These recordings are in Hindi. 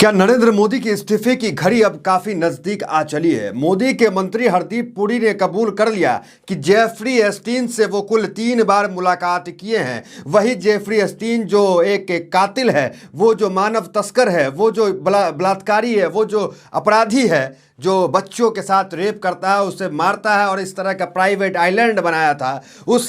क्या नरेंद्र मोदी के इस्तीफे की घड़ी अब काफी नजदीक आ चली है। मोदी के मंत्री हरदीप पुरी ने कबूल कर लिया कि जेफरी एस्टीन से वो कुल 3 बार मुलाकात किए हैं। वही जेफरी एस्टीन जो एक कातिल है, वो जो मानव तस्कर है, वो जो बलात्कारी है, वो जो अपराधी है, जो बच्चों के साथ रेप करता है, उसे मारता है और इस तरह का प्राइवेट आइलैंड बनाया था, उस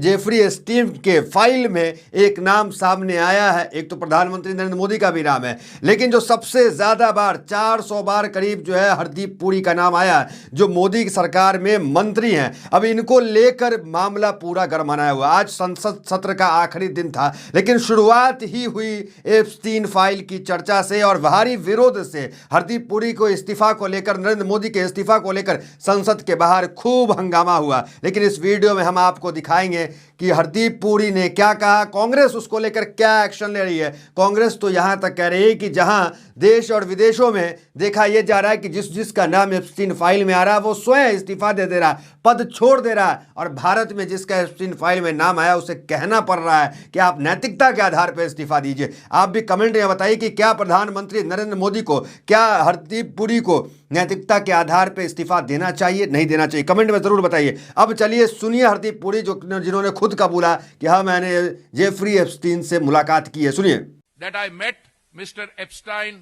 जेफरी एस्टीन के फाइल में एक नाम सामने आया है। एक तो प्रधानमंत्री नरेंद्र मोदी का भी नाम है, लेकिन जो सबसे ज्यादा बार 400 बार करीब जो है हरदीप पुरी का नाम आया, जो मोदी की सरकार में मंत्री हैं। अब इनको लेकर मामला पूरा गरमाया हुआ। आज संसद सत्र का आखिरी दिन था, लेकिन शुरुआत ही हुई एप्स्टीन फाइल की चर्चा से और भारी विरोध से। हरदीप पुरी को इस्तीफा को लेकर, नरेंद्र मोदी के इस्तीफा को लेकर संसद के बाहर खूब हंगामा हुआ। लेकिन इस वीडियो में हम आपको दिखाएंगे कि हरदीप पुरी ने क्या कहा, कांग्रेस उसको लेकर क्या एक्शन ले रही है। कांग्रेस तो यहां तक कह रही है कि जहां देश और विदेशों में देखा यह जा रहा है कि जिसका नाम एप्स्टीन फाइल में आ रहा है वो स्वयं इस्तीफा दे रहा, पद छोड़ दे रहा है, और भारत में जिसका एप्स्टीन फाइल में नाम आया उसे कहना पड़ रहा है कि आप नैतिकता के आधार पर इस्तीफा दीजिए। आप भी कमेंट में बताइए कि क्या प्रधानमंत्री नरेंद्र मोदी को, क्या हरदीप पुरी को नैतिकता के आधार पर इस्तीफा देना चाहिए, नहीं देना चाहिए, कमेंट में जरूर बताइए। अब चलिए सुनिए हरदीप पुरी जिन्होंने खुद कबूला कि हाँ, मैंने जेफरी एप्स्टीन से मुलाकात की है। सुनिए। That I met Mr. Epstein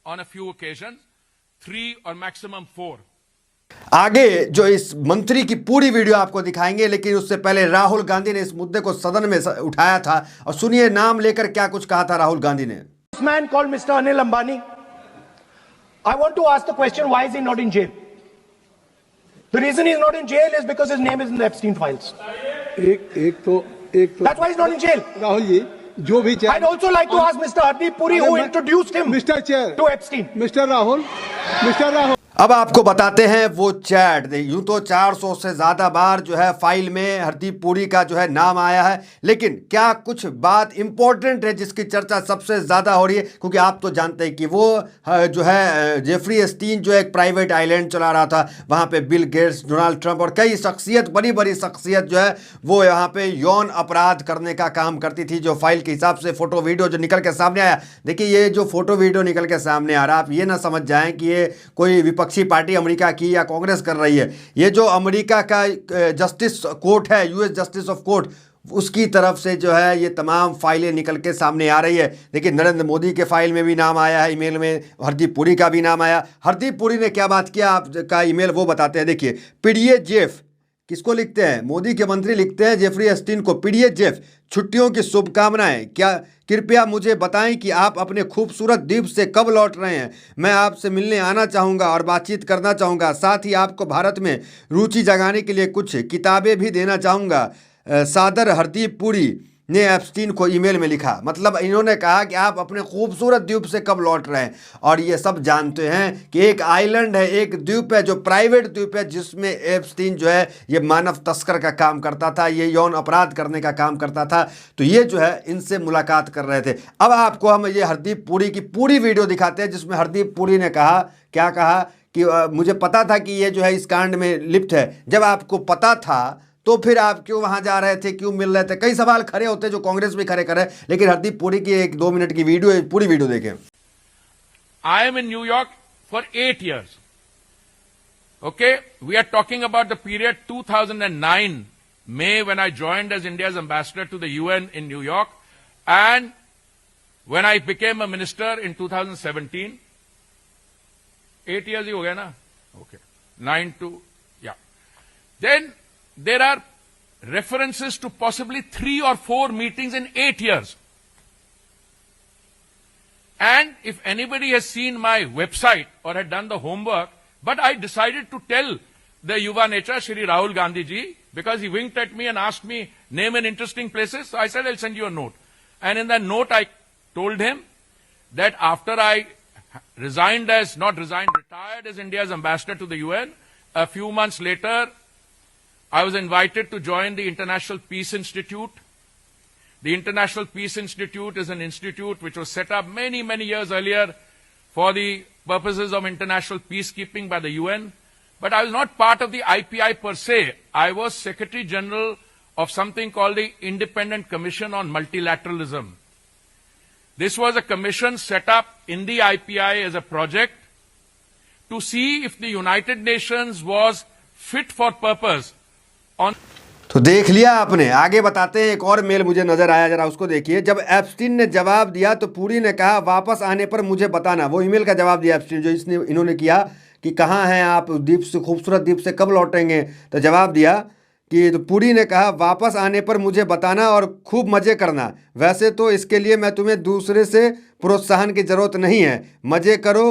on a few occasions, 3 or maximum 4. आगे जो इस मंत्री की पूरी वीडियो आपको दिखाएंगे, लेकिन उससे पहले राहुल गांधी ने इस मुद्दे को सदन में उठाया था और सुनिए नाम लेकर क्या कुछ कहा था राहुल गांधी ने। This man called Mr. Anil Ambani. I want to ask the question, why is he not in jail? The reason he's not in jail is because his name is in the Epstein files. एक तो That's why he's not in jail. Rahul ji, जो भी I'd also like to ask Mr. Hardeep Puri, who introduced him mister chair to Epstein. Mister Rahul अब आपको बताते हैं वो चैट। यूं तो 400 से ज्यादा बार जो है फाइल में हरदीप पुरी का जो है नाम आया है, लेकिन क्या कुछ बात इंपॉर्टेंट है जिसकी चर्चा सबसे ज्यादा हो रही है, क्योंकि आप तो जानते हैं कि वो जो है जेफरी एस्टीन जो एक प्राइवेट आइलैंड चला रहा था, वहां पे बिल गेट्स, डोनाल्ड ट्रंप और कई शख्सियत, बड़ी बड़ी शख्सियत जो है वो यहाँ पे यौन अपराध करने का काम करती थी। जो फाइल के हिसाब से फोटो वीडियो जो निकल के सामने आया, देखिए ये जो फोटो वीडियो निकल के सामने आ रहा, आप ये ना समझ जाएं कि ये कोई विपक्षी पार्टी अमेरिका की या कांग्रेस कर रही है। ये जो अमेरिका का जस्टिस कोर्ट है, यूएस जस्टिस ऑफ कोर्ट, उसकी तरफ से जो है ये तमाम फाइलें निकल के सामने आ रही है। देखिए नरेंद्र मोदी के फाइल में भी नाम आया है, ईमेल में हरदीप पुरी का भी नाम आया। हरदीप पुरी ने क्या बात किया आपका ईमेल वो बताते हैं। देखिए, पीडीए जेफ किसको लिखते हैं, मोदी के मंत्री लिखते हैं जेफरी एस्टीन को, पीडीए जेफ छुट्टियों की शुभकामनाएं, क्या कृपया मुझे बताएं कि आप अपने खूबसूरत द्वीप से कब लौट रहे हैं। मैं आपसे मिलने आना चाहूँगा और बातचीत करना चाहूँगा। साथ ही आपको भारत में रुचि जगाने के लिए कुछ किताबें भी देना चाहूँगा। सादर हरदीप पुरी ने एप्स्टीन को ईमेल में लिखा। मतलब इन्होंने कहा कि आप अपने खूबसूरत द्वीप से कब लौट रहे हैं। और ये सब जानते हैं कि एक आइलैंड है, एक द्वीप है जो प्राइवेट द्वीप है, जिसमें एप्स्टीन जो है ये मानव तस्कर का काम करता था, ये यौन अपराध करने का काम करता था। तो ये जो है इनसे मुलाकात कर रहे थे। अब आपको हम ये हरदीप पुरी की पूरी वीडियो दिखाते हैं, जिसमें हरदीप पुरी ने कहा, क्या कहा कि मुझे पता था कि ये जो है इस कांड में लिप्त है। जब आपको पता था तो फिर आप क्यों वहां जा रहे थे, क्यों मिल रहे थे? कई सवाल खड़े होते जो कांग्रेस भी खड़े करे। लेकिन हरदीप पुरी की 1-2 मिनट की वीडियो, पूरी वीडियो देखें। I am in New York for 8 years. Okay, we are talking about the period 2009 May, when I joined as India's ambassador to the UN in New York, and when I became a minister in 2017. 8 years ही हो गया ना? Okay, 9 to yeah. Then there are references to possibly 3 or 4 meetings in 8 years. And if anybody has seen my website or had done the homework, but I decided to tell the Yuva Netra, Shri Rahul Gandhi ji, because he winked at me and asked me, name an interesting places. So I said, I'll send you a note. And in that note, I told him that after I retired as India's ambassador to the UN, a few months later, I was invited to join the International Peace Institute. The International Peace Institute is an institute which was set up many, many years earlier for the purposes of international peacekeeping by the UN. But I was not part of the IPI per se. I was Secretary General of something called the Independent Commission on Multilateralism. This was a commission set up in the IPI as a project to see if the United Nations was fit for purpose on. तो देख लिया आपने, आगे बताते हैं। एक और मेल मुझे नजर आया, जरा उसको देखिए। जब एप्स्टीन ने जवाब दिया तो पुरी ने कहा वापस आने पर मुझे बताना। वो ईमेल का जवाब दिया एप्स्टीन, जो इन्होंने किया कि कहाँ हैं आप, द्वीप से, खूबसूरत द्वीप से कब लौटेंगे। तो जवाब दिया कि तो पुरी ने कहा वापस आने पर मुझे बताना और खूब मज़े करना। वैसे तो इसके लिए मैं तुम्हें दूसरे से प्रोत्साहन की ज़रूरत नहीं है, मज़े करो।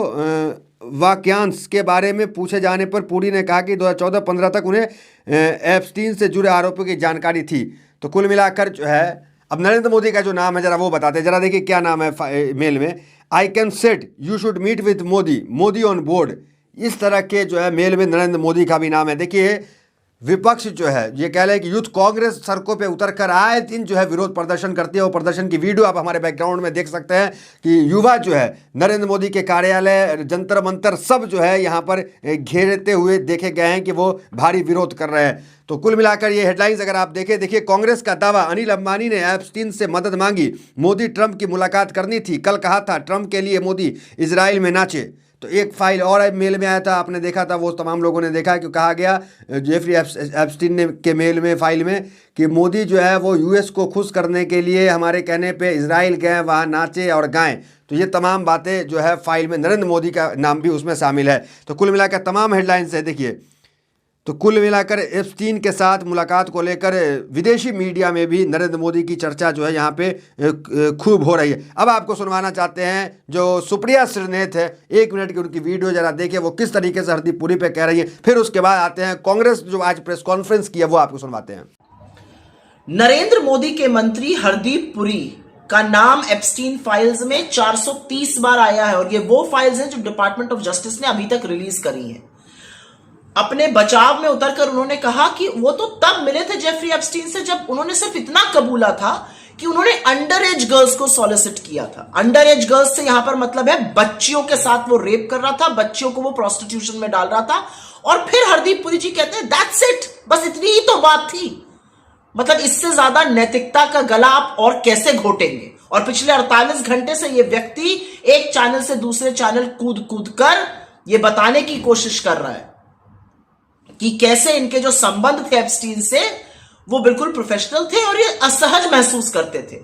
वाक्यांश के बारे में पूछे जाने पर पुरी ने कहा कि 2014-15 तक उन्हें एप्स्टीन से जुड़े आरोपों की जानकारी थी। तो कुल मिलाकर जो है, अब नरेंद्र मोदी का जो नाम है जरा वो बताते हैं। जरा देखिए क्या नाम है मेल में। I can set you should meet with Modi, Modi on board. इस तरह के जो है मेल में नरेंद्र मोदी का भी नाम है। देखिए विपक्ष जो है ये कह रहे हैं कि यूथ कांग्रेस सड़कों पे उतर कर आए दिन जो है विरोध प्रदर्शन करती है। वो प्रदर्शन की वीडियो आप हमारे बैकग्राउंड में देख सकते हैं कि युवा जो है नरेंद्र मोदी के कार्यालय, जंतर मंतर सब जो है यहाँ पर घेरते हुए देखे गए हैं कि वो भारी विरोध कर रहे हैं। तो कुल मिलाकर ये हेडलाइंस अगर आप देखें, देखिए कांग्रेस का दावा, अनिल अंबानी ने एप्स्टीन से मदद मांगी, मोदी ट्रंप की मुलाकात करनी थी, कल कहा था ट्रंप के लिए मोदी इजराइल में नाचे। तो एक फाइल और मेल में आया था, आपने देखा था, वो तमाम लोगों ने देखा कि कहा गया जेफरी एप्स्टीन ने के मेल में, फाइल में, कि मोदी जो है वो यूएस को खुश करने के लिए हमारे कहने पे इजराइल गए, वहाँ नाचे और गाएं। तो ये तमाम बातें जो है फाइल में नरेंद्र मोदी का नाम भी उसमें शामिल है। तो कुल मिलाकर तमाम हेडलाइंस है। देखिए तो कुल मिलाकर एप्स्टीन के साथ मुलाकात को लेकर विदेशी मीडिया में भी नरेंद्र मोदी की चर्चा जो है यहाँ पे खूब हो रही है। अब आपको सुनवाना चाहते हैं जो सुप्रिया श्रीनेत है, 1 मिनट की उनकी वीडियो जरा देखिए, वो किस तरीके से हरदीप पुरी पे कह रही है। फिर उसके बाद आते हैं कांग्रेस जो आज प्रेस कॉन्फ्रेंस की है, वो आपको सुनवाते हैं। नरेंद्र मोदी के मंत्री हरदीप पुरी का नाम एप्स्टीन फाइल्स में 430 बार आया है, और ये वो फाइल्स हैं जो डिपार्टमेंट ऑफ जस्टिस ने अभी तक रिलीज करी हैं। अपने बचाव में उतरकर उन्होंने कहा कि वो तो तब मिले थे जेफरी एप्स्टीन से जब उन्होंने सिर्फ इतना कबूला था कि उन्होंने अंडर एज गर्ल्स को सॉलिसिट किया था। अंडर एज गर्ल्स से यहां पर मतलब है बच्चियों के साथ वो रेप कर रहा था, बच्चियों को वो प्रोस्टिट्यूशन में डाल रहा था। और फिर हरदीप पुरी जी कहते हैं दैट्स इट, बस इतनी ही तो बात थी। मतलब इससे ज्यादा नैतिकता का गला आप और कैसे घोटेंगे। और पिछले 48 घंटे से ये व्यक्ति एक चैनल से दूसरे चैनल कूद कूद कर ये बताने की कोशिश कर रहा है कि कैसे इनके जो संबंध थे एप्स्टीन से वो बिल्कुल प्रोफेशनल थे और ये असहज महसूस करते थे।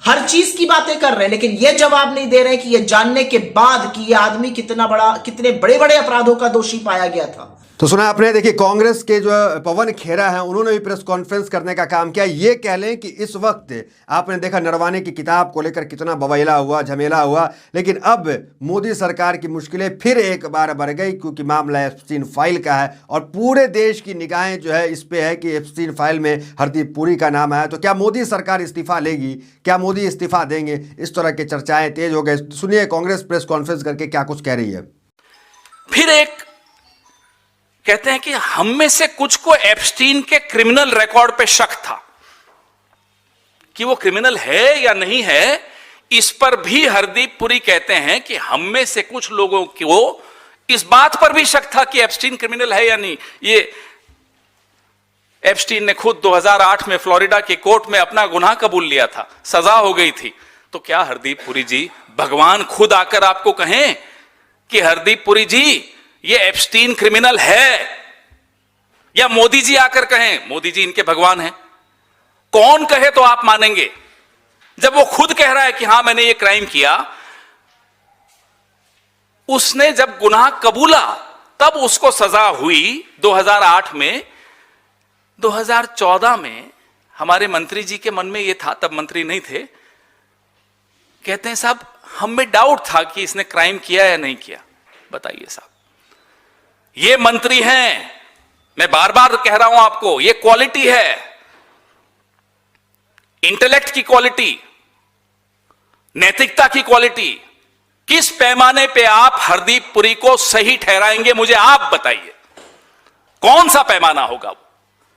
हर चीज की बातें कर रहे हैं, लेकिन ये जवाब नहीं दे रहे कि ये जानने के बाद कि ये आदमी कितने बड़े बड़े अपराधों का दोषी पाया गया था। तो सुना आपने। देखिए कांग्रेस के जो पवन खेरा हैं, उन्होंने भी प्रेस कॉन्फ्रेंस करने का काम किया। ये कह लें कि इस वक्त आपने देखा नरवाने की किताब को लेकर कितना बवैला हुआ, झमेला हुआ, लेकिन अब मोदी सरकार की मुश्किलें फिर एक बार बढ़ गई, क्योंकि मामला एप्स्टीन फाइल का है और पूरे देश की निगाहें जो है इस पे है कि एप्स्टीन फाइल में हरदीप पुरी का नाम आया। तो क्या मोदी सरकार इस्तीफा लेगी, क्या मोदी इस्तीफा देंगे, इस तरह की चर्चाएं तेज हो गई। सुनिए कांग्रेस प्रेस कॉन्फ्रेंस करके क्या कुछ कह रही है। फिर एक कहते हैं कि हम में से कुछ को एप्स्टीन के क्रिमिनल रिकॉर्ड पे शक था कि वो क्रिमिनल है या नहीं है। इस पर भी हरदीप पुरी कहते हैं कि हम में से कुछ लोगों को इस बात पर भी शक था कि एप्स्टीन क्रिमिनल है या नहीं। ये एप्स्टीन ने खुद 2008 में फ्लोरिडा की कोर्ट में अपना गुनाह कबूल लिया था, सजा हो गई थी। तो क्या हरदीप पुरी जी, भगवान खुद आकर आपको कहें कि हरदीप पुरी जी ये एप्स्टीन क्रिमिनल है, या मोदी जी आकर कहें मोदी जी इनके भगवान हैं? कौन कहे तो आप मानेंगे? जब वो खुद कह रहा है कि हां मैंने ये क्राइम किया, उसने जब गुनाह कबूला तब उसको सजा हुई 2008 में। 2014 में हमारे मंत्री जी के मन में ये था, तब मंत्री नहीं थे, कहते हैं साहब हम में डाउट था कि इसने क्राइम किया या नहीं किया। बताइए साहब, ये मंत्री हैं, मैं बार बार कह रहा हूं आपको, ये क्वालिटी है, इंटेलेक्ट की क्वालिटी, नैतिकता की क्वालिटी। किस पैमाने पे आप हरदीप पुरी को सही ठहराएंगे, मुझे आप बताइए, कौन सा पैमाना होगा वो?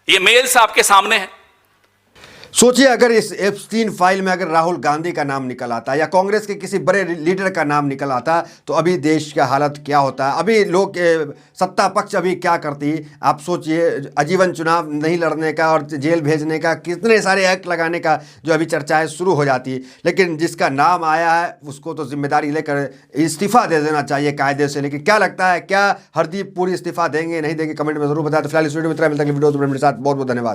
ये मेल्स आपके सामने है। सोचिए अगर इस एप्स्टीन फाइल में अगर राहुल गांधी का नाम निकल आता या कांग्रेस के किसी बड़े लीडर का नाम निकल आता तो अभी देश का हालत क्या होता। अभी लोग सत्ता पक्ष अभी क्या करती। आप सोचिए, आजीवन चुनाव नहीं लड़ने का और जेल भेजने का, कितने सारे एक्ट लगाने का जो अभी चर्चाएं शुरू हो जाती। लेकिन जिसका नाम आया है उसको तो जिम्मेदारी लेकर इस्तीफा दे देना चाहिए कायदे से। लेकिन क्या लगता है, क्या हरदीप पुरी इस्तीफा देंगे नहीं देंगे, कमेंट में जरूर बताएं। तो फिलहाल इस वीडियो में इतना, मिलता है वीडियो मेरे साथ। बहुत बहुत धन्यवाद।